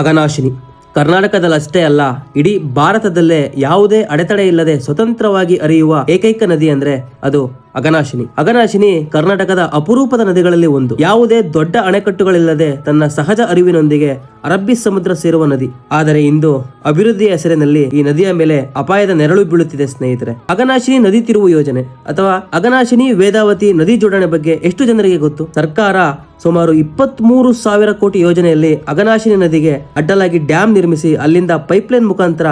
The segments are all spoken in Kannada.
ಅಘನಾಶಿನಿ ಕರ್ನಾಟಕದಲ್ಲಷ್ಟೇ ಅಲ್ಲ, ಇಡೀ ಭಾರತದಲ್ಲೇ ಯಾವುದೇ ಅಡೆತಡೆ ಇಲ್ಲದೆ ಸ್ವತಂತ್ರವಾಗಿ ಹರಿಯುವ ಏಕೈಕ ನದಿ ಅಂದ್ರೆ ಅದು ಅಘನಾಶಿನಿ. ಅಘನಾಶಿನಿ ಕರ್ನಾಟಕದ ಅಪರೂಪದ ನದಿಗಳಲ್ಲಿ ಒಂದು. ಯಾವುದೇ ದೊಡ್ಡ ಅಣೆಕಟ್ಟುಗಳಿಲ್ಲದೆ ತನ್ನ ಸಹಜ ಹರಿವಿನೊಂದಿಗೆ ಅರಬ್ಬಿ ಸಮುದ್ರ ಸೇರುವ ನದಿ. ಆದರೆ ಇಂದು ಅಭಿವೃದ್ಧಿಯ ಹೆಸರಿನಲ್ಲಿ ಈ ನದಿಯ ಮೇಲೆ ಅಪಾಯದ ನೆರಳು ಬೀಳುತ್ತಿದೆ ಸ್ನೇಹಿತರೆ. ಅಘನಾಶಿನಿ ನದಿ ತಿರುವು ಯೋಜನೆ ಅಥವಾ ಅಘನಾಶಿನಿ ವೇದಾವತಿ ನದಿ ಜೋಡಣೆ ಬಗ್ಗೆ ಎಷ್ಟು ಜನರಿಗೆ ಗೊತ್ತು? ಸರ್ಕಾರ ಸುಮಾರು 23,000 ಕೋಟಿ ಯೋಜನೆಯಲ್ಲಿ ಅಘನಾಶಿನಿ ನದಿಗೆ ಅಡ್ಡಲಾಗಿ ಡ್ಯಾಂ ನಿರ್ಮಿಸಿ ಅಲ್ಲಿಂದ ಪೈಪ್ಲೈನ್ ಮುಖಾಂತರ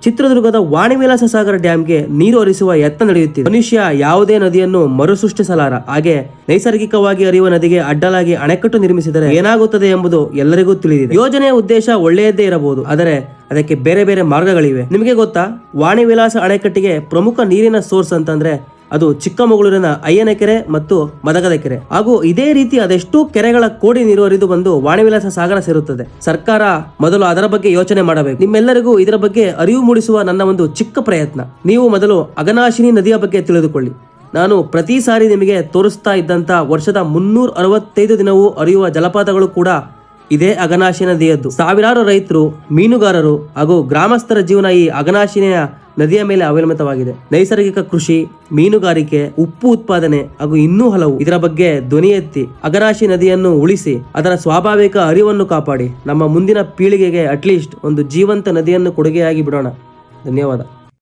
ಚಿತ್ರದುರ್ಗದ ವಾಣಿವಿಲಾಸ ಸಾಗರ ಡ್ಯಾಂಗೆ ನೀರು ಹರಿಸುವ ಯತ್ನ ನಡೆಯುತ್ತಿದೆ. ಮನುಷ್ಯ ಯಾವುದೇ ನದಿಯನ್ನು ಮರುಸೃಷ್ಟಿಸಲಾರ. ಹಾಗೆ ನೈಸರ್ಗಿಕವಾಗಿ ಹರಿಯುವ ನದಿಗೆ ಅಡ್ಡಲಾಗಿ ಅಣೆಕಟ್ಟು ನಿರ್ಮಿಸಿದರೆ ಏನಾಗುತ್ತದೆ ಎಂಬುದು ಎಲ್ಲರಿಗೂ ತಿಳಿದಿದೆ. ಯೋಜನೆಯ ಉದ್ದೇಶ ಒಳ್ಳೆಯದೇ ಇರಬಹುದು, ಆದರೆ ಅದಕ್ಕೆ ಬೇರೆ ಬೇರೆ ಮಾರ್ಗಗಳಿವೆ. ನಿಮಗೆ ಗೊತ್ತಾ, ವಾಣಿವಿಲಾಸ ಅಣೆಕಟ್ಟಿಗೆ ಪ್ರಮುಖ ನೀರಿನ ಸೋರ್ಸ್ ಅಂತಂದ್ರೆ ಅದು ಚಿಕ್ಕಮಗಳೂರಿನ ಅಯ್ಯನ ಕೆರೆ ಮತ್ತು ಮದಗದ ಕೆರೆ. ಹಾಗೂ ಇದೇ ರೀತಿ ಅದೆಷ್ಟೋ ಕೆರೆಗಳ ಕೋಡಿ ನೀರು ಹರಿದು ಬಂದು ವಾಣಿವಿಲಾಸ ಸಾಗರ ಸೇರುತ್ತದೆ. ಸರ್ಕಾರ ಮೊದಲು ಅದರ ಬಗ್ಗೆ ಯೋಚನೆ ಮಾಡಬೇಕು. ನಿಮ್ಮೆಲ್ಲರಿಗೂ ಇದರ ಬಗ್ಗೆ ಅರಿವು ಮೂಡಿಸುವ ನನ್ನ ಒಂದು ಚಿಕ್ಕ ಪ್ರಯತ್ನ. ನೀವು ಮೊದಲು ಅಘನಾಶಿನಿ ನದಿಯ ಬಗ್ಗೆ ತಿಳಿದುಕೊಳ್ಳಿ. ನಾನು ಪ್ರತಿ ಸಾರಿ ನಿಮಗೆ ತೋರಿಸ್ತಾ ಇದ್ದಂತ ವರ್ಷದ 365 ದಿನವೂ ಹರಿಯುವ ಜಲಪಾತಗಳು ಕೂಡ ಇದೇ ಅಘನಾಶಿನಿ ನದಿಯದ್ದು. ಸಾವಿರಾರು ರೈತರು, ಮೀನುಗಾರರು ಹಾಗೂ ಗ್ರಾಮಸ್ಥರ ಜೀವನ ಈ ಅಘನಾಶಿನಿಯ ನದಿಯ ಮೇಲೆ ಅವಲಂಬಿತವಾಗಿದೆ. ನೈಸರ್ಗಿಕ ಕೃಷಿ, ಮೀನುಗಾರಿಕೆ, ಉಪ್ಪು ಉತ್ಪಾದನೆ ಹಾಗೂ ಇನ್ನೂ ಹಲವು. ಇದರ ಬಗ್ಗೆ ಧ್ವನಿ ಎತ್ತಿ ಅಘನಾಶಿನಿ ನದಿಯನ್ನು ಉಳಿಸಿ ಅದರ ಸ್ವಾಭಾವಿಕ ಹರಿವನ್ನು ಕಾಪಾಡಿ ನಮ್ಮ ಮುಂದಿನ ಪೀಳಿಗೆಗೆ ಅಟ್ಲೀಸ್ಟ್ ಒಂದು ಜೀವಂತ ನದಿಯನ್ನು ಕೊಡುಗೆಯಾಗಿ ಬಿಡೋಣ. ಧನ್ಯವಾದ.